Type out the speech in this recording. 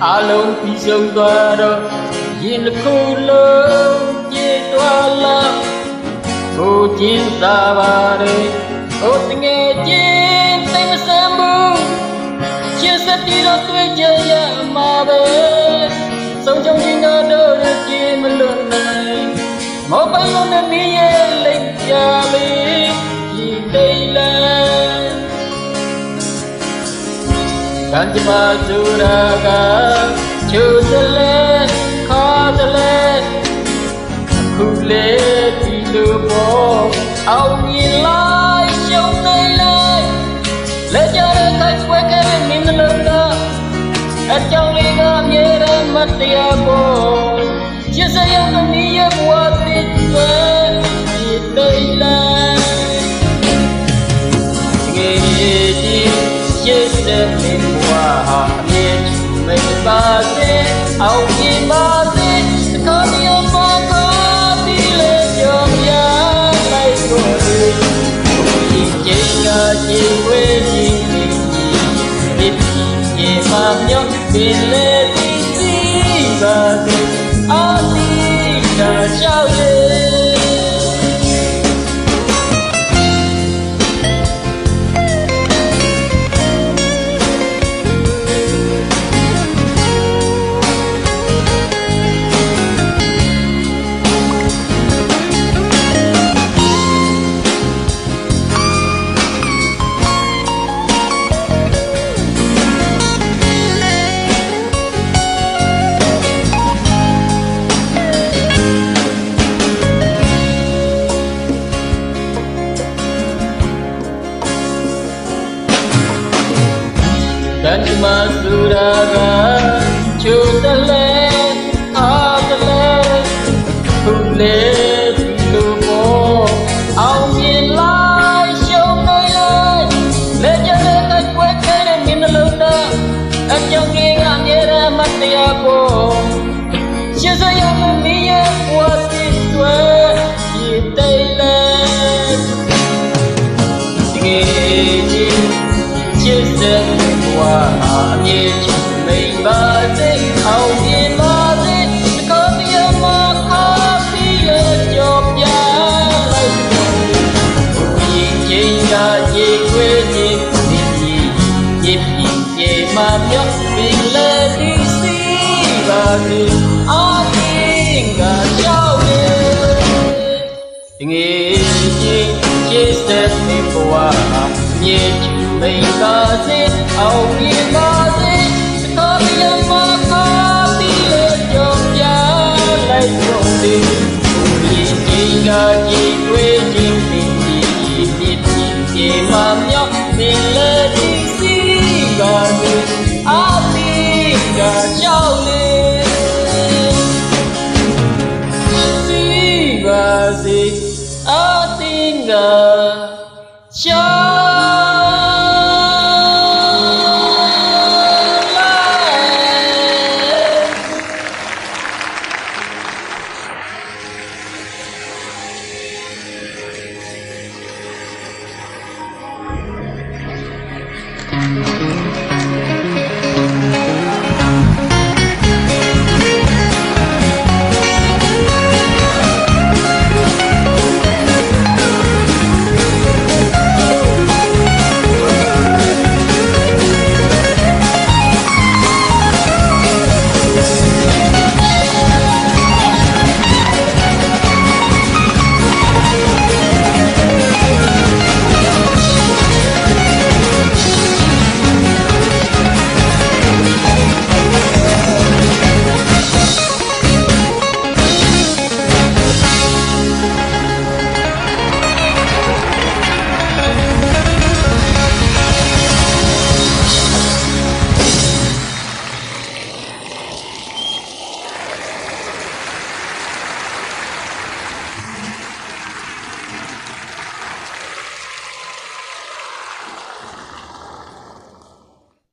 အားလုံးပြီးဆုံးသွားတော့ရင်တစ်ခုလုံးပြေသွားလားဟိုချင်းသာပါတယ်ဟိုတငယ်ချင်းသိမဆမ်းဘူးချစ်စတီတော့တွေ့ကြရမှာပဲဆုံးချုံချင်းကတော့ကြည်မလွတ်နိုင်မောပိုင်လုံးနဲ့မင်းရဲ့လိတ်ပြလေးဒီတိတ်လန်းကံကြမ္မာဆိုတာကချိုးတလဲခါတလဲအခုလေဒီလိုပေါ်အောင်မြင်လိုက်ရှုံးနေလိုက်လက်ကြတဲ့ခိုက်ွက်ခဲ့တဲ့မင်းလုံးကအကြောင်းလေးကအမြဲတမ်းမတရားပေါ်ချစ်စရာမမီရဲ့ဘဝတစ်တွေဒီတိတ်လန်းငယ်ကြီးချစ်တဲ့မင်းဘဝဟာအမြဲမိတ်ပါစေအောင်မြင်ပါစေကောင်းရမှာပါဒီလေကြောင့်ရလိုက်ကိုဒီကျင်းကကြည်ဝဲကြီးဒီပြေမမြောက်ပင်လေဒီစီပါစေအာဒီကရှောက်လေကံကြမ္မာဆိုတာကချိုးတလဲအားတလဲခုလေဒီလိုပေါ်အောင်မြင်လိုက်ရှုံးနေလိုက်လက်ကြတဲ့တိုက်ပွဲခဲတဲ့မင်းနှလုံးသားအကြောင်းကြီးကအမြဲတမ်းမတရားပေါ်ရှင်းစရာမမီရဲ့ဘဝတစ်တွေဒီတိတ်လဲဒီကြီးချစ်တဲ့ဘဝအမြဲချစ်မိန်ပါစေအောင်မြင်ပါစေကောင်းရမှာခါပြီးလေကြော်ပြလိုက်ဒီချင်းကရေခွေးချင်းဒီရေပြေမမြောက်ပြီးလေဒီစီပါစေအာတင်ကရှောက်လေငယ်ချင်းချစ်တဲ့ဘဝအမြဲချစ်မိန်ပါစေအောင်မြင်ပါ